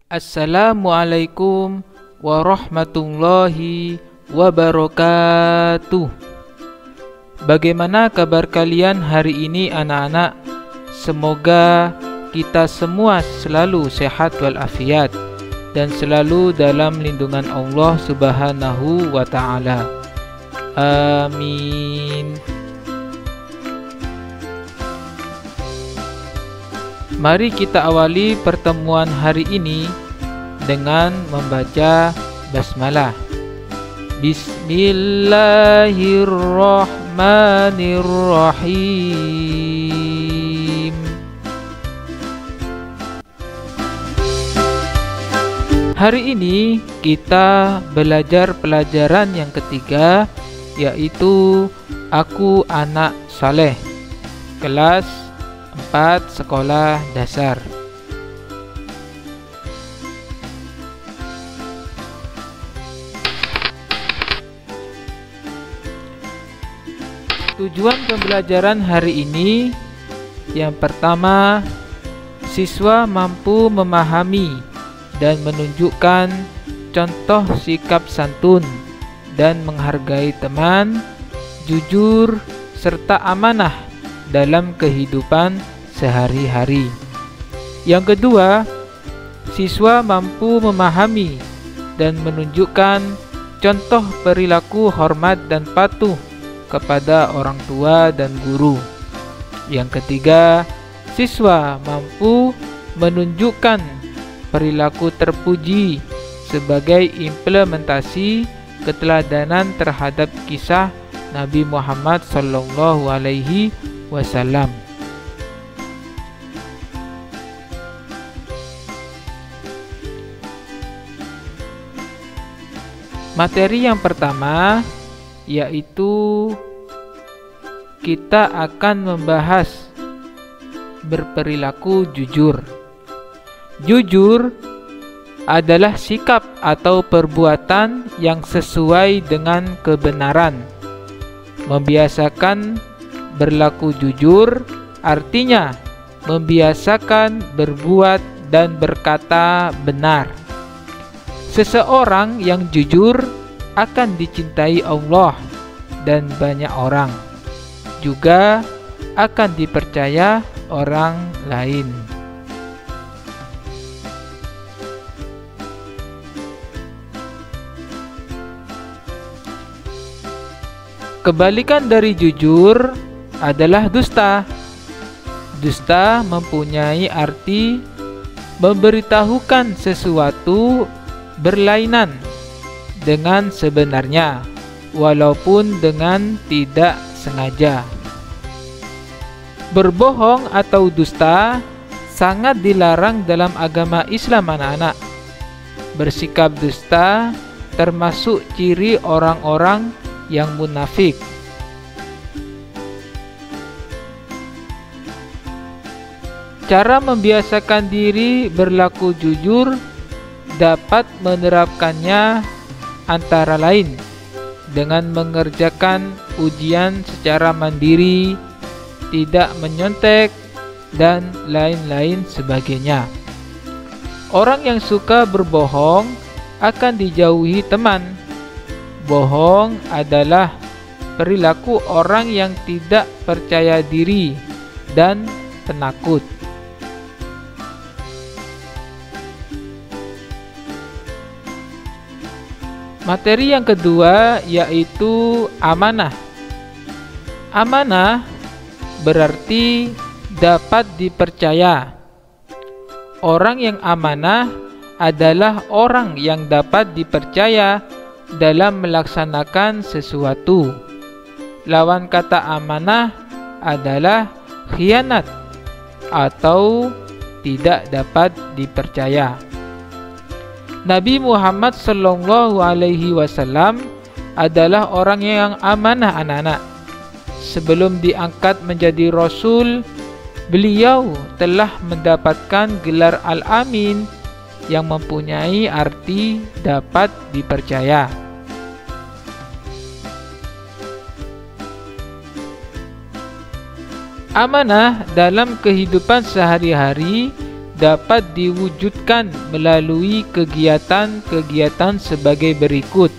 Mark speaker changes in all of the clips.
Speaker 1: Assalamualaikum warahmatullahi wabarakatuh. Bagaimana kabar kalian hari ini anak-anak? Semoga kita semua selalu sehat walafiat dan selalu dalam lindungan Allah Subhanahu wa ta'ala. Amin. Mari kita awali pertemuan hari ini dengan membaca basmalah. Bismillahirrahmanirrahim. Hari ini kita belajar pelajaran yang ketiga, yaitu Aku Anak Saleh, kelas 4 sekolah dasar. Tujuan pembelajaran hari ini, yang pertama, siswa mampu memahami dan menunjukkan contoh sikap santun dan menghargai teman, jujur, serta amanah dalam kehidupan sehari-hari. Yang kedua, siswa mampu memahami dan menunjukkan contoh perilaku hormat dan patuh kepada orang tua dan guru. Yang ketiga, siswa mampu menunjukkan perilaku terpuji sebagai implementasi keteladanan terhadap kisah Nabi Muhammad SAW. Materi yang pertama, yaitu kita akan membahas berperilaku jujur. Jujur adalah sikap atau perbuatan yang sesuai dengan kebenaran. Membiasakan berlaku jujur artinya membiasakan berbuat dan berkata benar. Seseorang yang jujur akan dicintai Allah dan banyak orang, juga akan dipercaya orang lain. Kebalikan dari jujur adalah dusta. Dusta mempunyai arti memberitahukan sesuatu berlainan dengan sebenarnya, walaupun dengan tidak sengaja. Berbohong atau dusta sangat dilarang dalam agama Islam, anak-anak. Bersikap dusta termasuk ciri orang-orang yang munafik. Cara membiasakan diri berlaku jujur dapat menerapkannya antara lain dengan mengerjakan ujian secara mandiri, tidak menyontek, dan lain-lain sebagainya. Orang yang suka berbohong akan dijauhi teman. Bohong adalah perilaku orang yang tidak percaya diri dan penakut. Materi yang kedua, yaitu amanah. Amanah berarti dapat dipercaya. Orang yang amanah adalah orang yang dapat dipercaya dalam melaksanakan sesuatu. Lawan kata amanah adalah khianat atau tidak dapat dipercaya. Nabi Muhammad SAW adalah orang yang amanah, anak-anak. Sebelum diangkat menjadi Rasul, beliau telah mendapatkan gelar Al-Amin yang mempunyai arti dapat dipercaya. Amanah dalam kehidupan sehari-hari dapat diwujudkan melalui kegiatan-kegiatan sebagai berikut.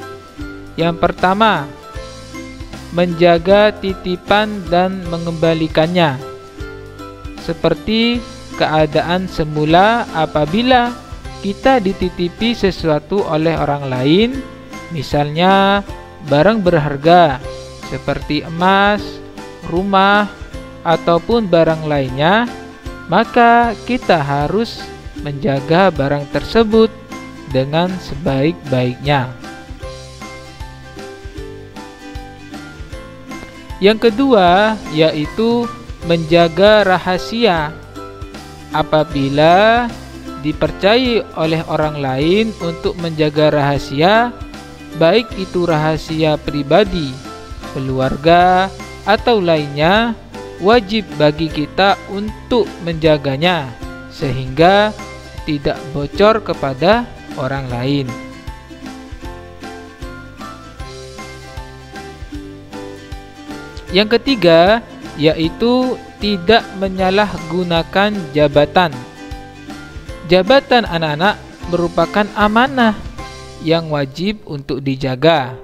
Speaker 1: Yang pertama, menjaga titipan dan mengembalikannya, seperti keadaan semula apabila kita dititipi sesuatu oleh orang lain, misalnya barang berharga seperti emas, rumah, ataupun barang lainnya, maka kita harus menjaga barang tersebut dengan sebaik-baiknya. Yang kedua, yaitu menjaga rahasia. Apabila dipercayai oleh orang lain untuk menjaga rahasia, baik itu rahasia pribadi, keluarga, atau lainnya, wajib bagi kita untuk menjaganya sehingga tidak bocor kepada orang lain. Yang ketiga, yaitu tidak menyalahgunakan jabatan. Jabatan anak-anak merupakan amanah yang wajib untuk dijaga.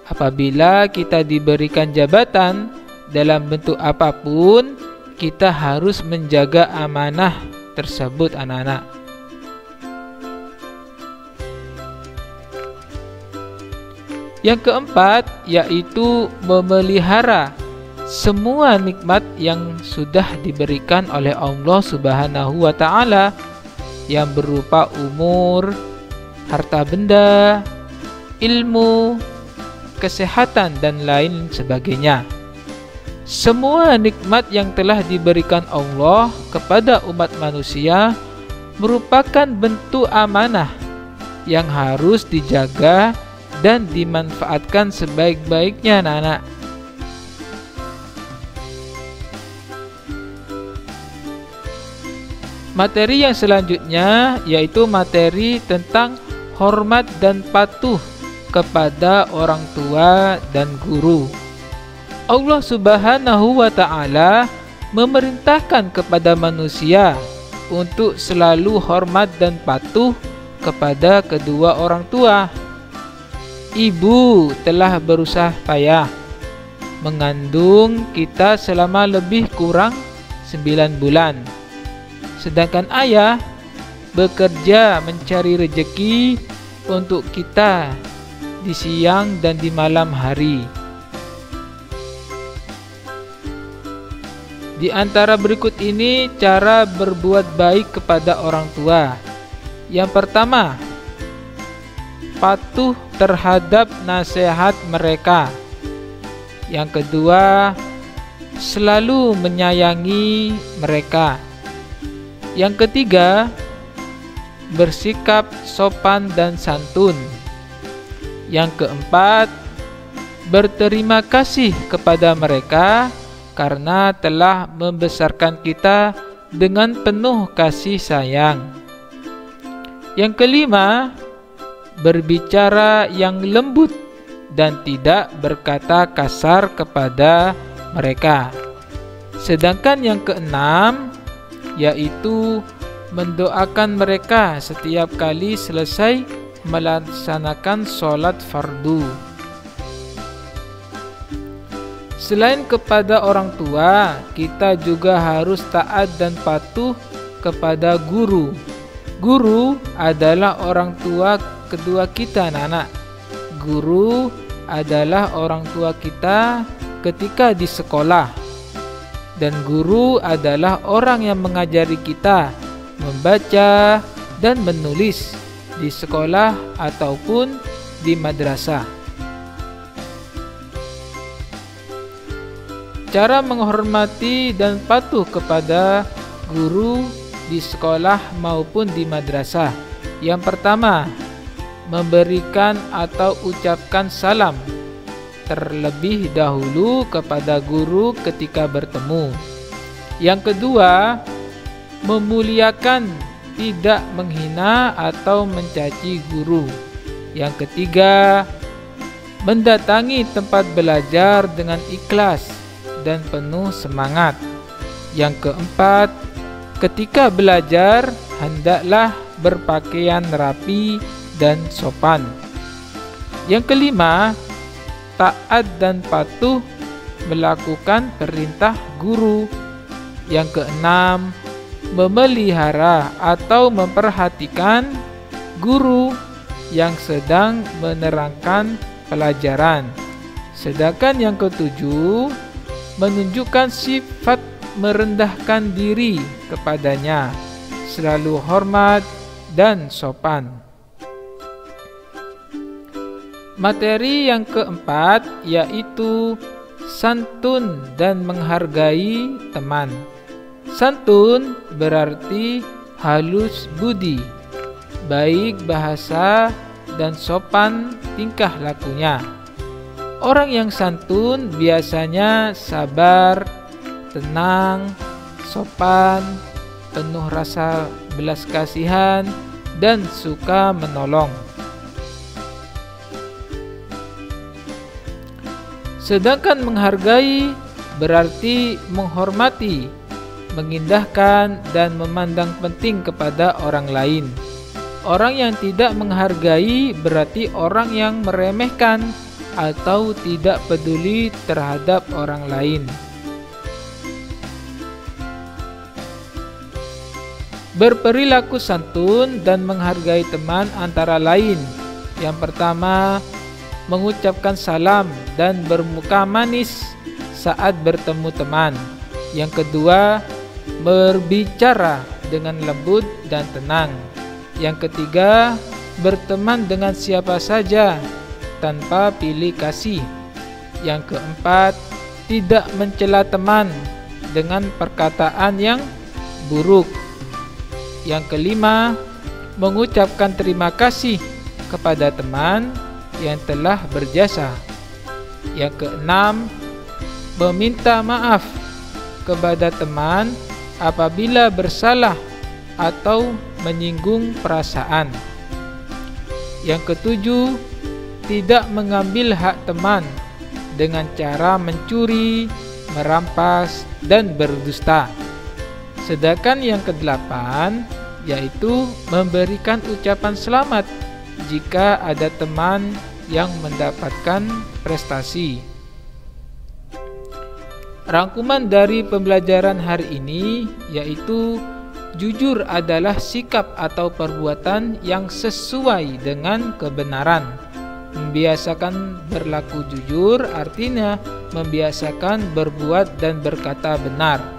Speaker 1: Apabila kita diberikan jabatan dalam bentuk apapun, kita harus menjaga amanah tersebut, anak-anak. Yang keempat, yaitu memelihara semua nikmat yang sudah diberikan oleh Allah Subhanahu wa Ta'ala, yang berupa umur, harta benda, ilmu, kesehatan, dan lain sebagainya. Semua nikmat yang telah diberikan Allah kepada umat manusia merupakan bentuk amanah yang harus dijaga dan dimanfaatkan sebaik-baiknya, anak-anak. Materi yang selanjutnya yaitu materi tentang hormat dan patuh kepada orang tua dan guru. Allah Subhanahu wa Ta'ala memerintahkan kepada manusia untuk selalu hormat dan patuh kepada kedua orang tua. Ibu telah berusaha payah mengandung kita selama lebih kurang 9 bulan. Sedangkan ayah bekerja mencari rezeki untuk kita di siang dan di malam hari. Di antara berikut ini cara berbuat baik kepada orang tua. Yang pertama, patuh terhadap nasihat mereka. Yang kedua, selalu menyayangi mereka. Yang ketiga, bersikap sopan dan santun. Yang keempat, berterima kasih kepada mereka karena telah membesarkan kita dengan penuh kasih sayang. Yang kelima, berbicara yang lembut dan tidak berkata kasar kepada mereka. Sedangkan yang keenam, yaitu mendoakan mereka setiap kali selesai melaksanakan sholat fardu. Selain kepada orang tua, kita juga harus taat dan patuh kepada guru. Guru adalah orang tua kedua kita, anak-anak. Guru adalah orang tua kita ketika di sekolah. Dan guru adalah orang yang mengajari kita membaca dan menulis di sekolah ataupun di madrasah. Cara menghormati dan patuh kepada guru di sekolah maupun di madrasah. Yang pertama, memberikan atau ucapkan salam terlebih dahulu kepada guru ketika bertemu. Yang kedua, memuliakan, tidak menghina atau mencaci guru. Yang ketiga, mendatangi tempat belajar dengan ikhlas dan penuh semangat. Yang keempat, Ketika belajar, hendaklah berpakaian rapi dan sopan. Yang kelima, taat dan patuh melakukan perintah guru. Yang keenam, memelihara atau memperhatikan guru yang sedang menerangkan pelajaran. Sedangkan yang ketujuh, menunjukkan sifat merendahkan diri kepadanya, selalu hormat dan sopan. Materi yang keempat yaitu santun dan menghargai teman. Santun berarti halus budi, baik bahasa dan sopan tingkah lakunya. Orang yang santun biasanya sabar, tenang, sopan, penuh rasa belas kasihan, dan suka menolong. Sedangkan menghargai berarti menghormati, mengindahkan, dan memandang penting kepada orang lain. Orang yang tidak menghargai berarti orang yang meremehkan atau tidak peduli terhadap orang lain. Berperilaku santun dan menghargai teman antara lain. Yang pertama, mengucapkan salam dan bermuka manis saat bertemu teman. Yang kedua, berbicara dengan lembut dan tenang. Yang ketiga, berteman dengan siapa saja tanpa pilih kasih. Yang keempat, tidak mencela teman dengan perkataan yang buruk. Yang kelima, mengucapkan terima kasih kepada teman yang telah berjasa. Yang keenam, meminta maaf kepada teman apabila bersalah atau menyinggung perasaan. Yang ketujuh, tidak mengambil hak teman dengan cara mencuri, merampas, dan berdusta. Sedangkan yang kedelapan yaitu memberikan ucapan selamat jika ada teman yang mendapatkan prestasi. Rangkuman dari pembelajaran hari ini yaitu jujur adalah sikap atau perbuatan yang sesuai dengan kebenaran. Membiasakan berlaku jujur artinya membiasakan berbuat dan berkata benar.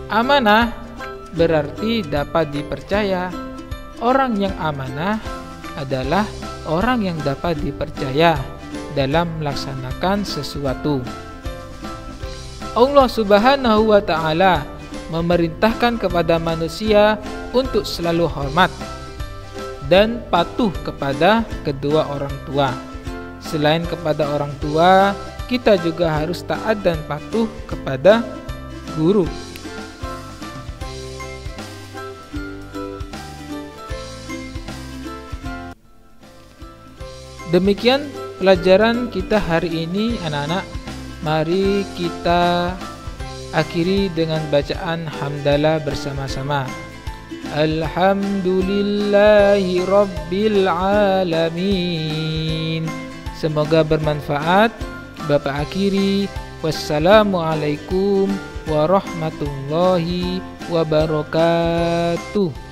Speaker 1: Amanah berarti dapat dipercaya. Orang yang amanah adalah orang yang dapat dipercaya dalam melaksanakan sesuatu. Allah Subhanahu wa Ta'ala memerintahkan kepada manusia untuk selalu hormat dan patuh kepada kedua orang tua. Selain kepada orang tua, kita juga harus taat dan patuh kepada guru. Demikian pelajaran kita hari ini, anak-anak. Mari kita akhiri dengan bacaan hamdalah bersama-sama. Alhamdulillahi Rabbil Alamin. Semoga bermanfaat. Bapak akhiri. Wassalamualaikum warahmatullahi wabarakatuh.